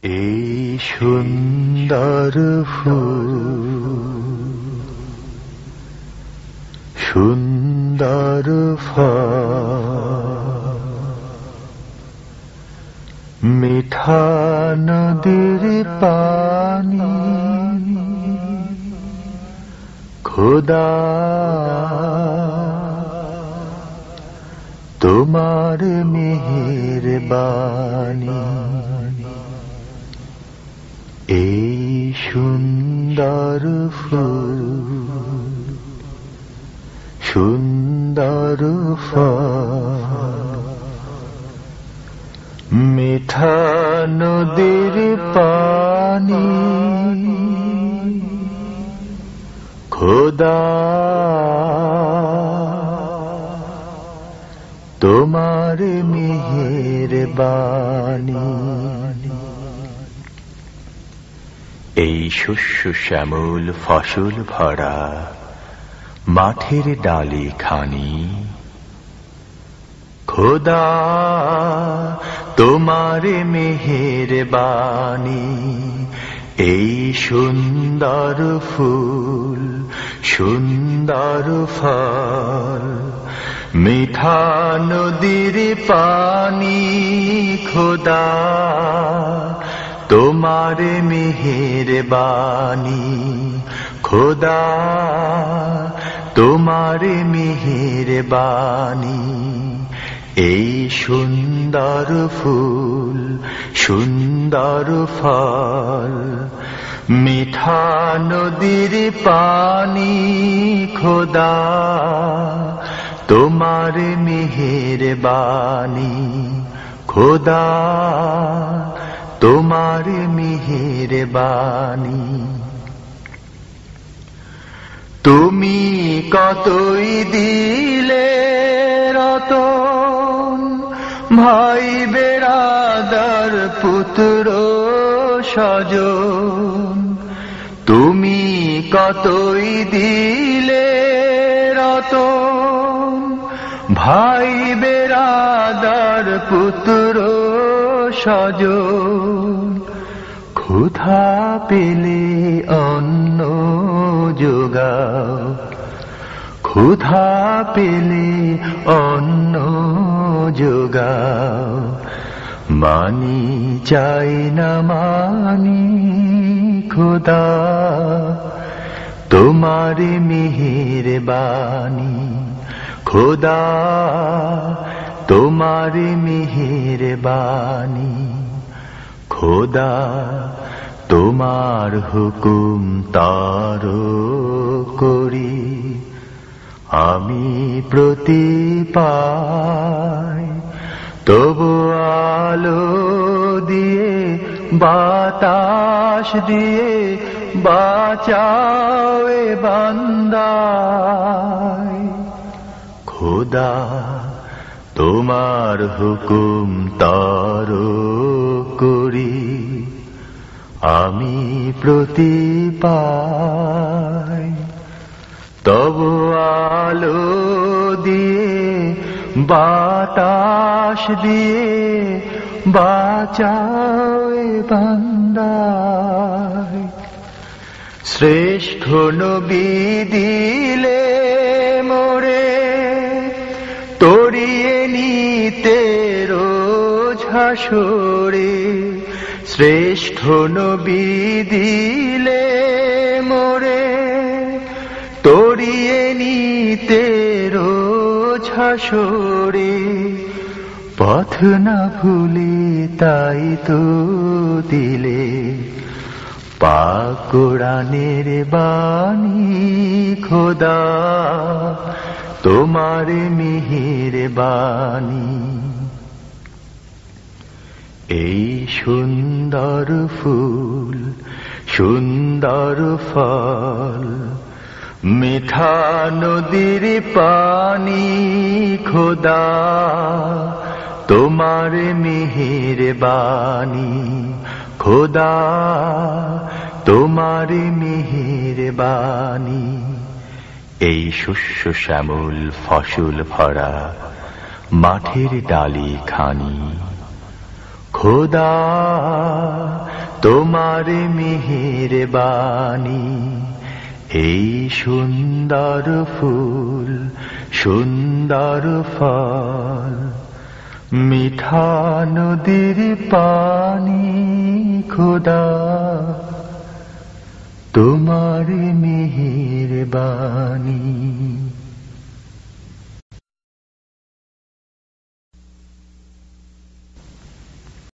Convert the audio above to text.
এই সুন্দর ফুল, সুন্দর ফল, মিঠা নদীর পানি, খোদা তোমার মেহেরবানি। এই সুন্দর ফুল, সুন্দর ফল, মিঠা নদীর পানি, খোদা তোমার মেহেরবানি। এই শস্য শ্যামল ফসল ভরা মাঠের ডালি খানি, খোদা তোমার মেহেরবানি। এই সুন্দর ফুল, সুন্দর ফল, মিঠা নদীর পানি, খোদা তোমার মেহেরবানি। খোদা তোমার মেহেরবানি। এই সুন্দর ফুল, সুন্দর ফল, মিঠা নদীর পানি, খোদা তোমার মেহেরবানি। খোদা তোমার মেহেরবানি। তুমি কতই দিলে রতন, ভাই বেরাদার পুত্র স্বজন। তুমি কতই দিলে রতন, ভাই বেরাদার পুত্র স্বজন। ক্ষুধা পেলে অন্ন যোগাও, ক্ষুধা পেলে অন্ন যোগাও। মানি চাই না মানি, খোদা তোমার মেহেরবানি। খোদা তোমার মেহেরবানি। খোদা তোমার হুকুম তার করি, আমি প্রতি পাই। তবু আলো দিয়ে বাতাস দিয়ে বাঁচাও এ বান্দায়। খোদা তোমার হুকুম তার করি, আমি প্রতি পাই। তবু আলো দিয়ে বাতাস দিয়ে বাঁচাও এ বান্দায়। শ্রেষ্ঠ নবী দিলে মোরে তরিয়ে নিতে রোজ হাসরে। শ্রেষ্ঠ নবী দিলে মোরে তরিয়ে নিতে রোজ হাসরে। পথ না ভুলে তাই তো দিলে পাক কোরআনের বাণী। খোদা তোমার মেহেরবানি। এই সুন্দর ফুল, সুন্দর ফল, মিঠা নদীর পানি, খোদা তোমার মেহেরবানি। খোদা তোমার মেহেরবানি। এই শস্য শ্যামল ফসল ভরা মাঠের ডালি খানি, খোদা তোমার মেহেরবানি এই সুন্দর ফুল সুন্দর ফল মিঠা নদীর পানি খোদা তোমার মেহেরবানি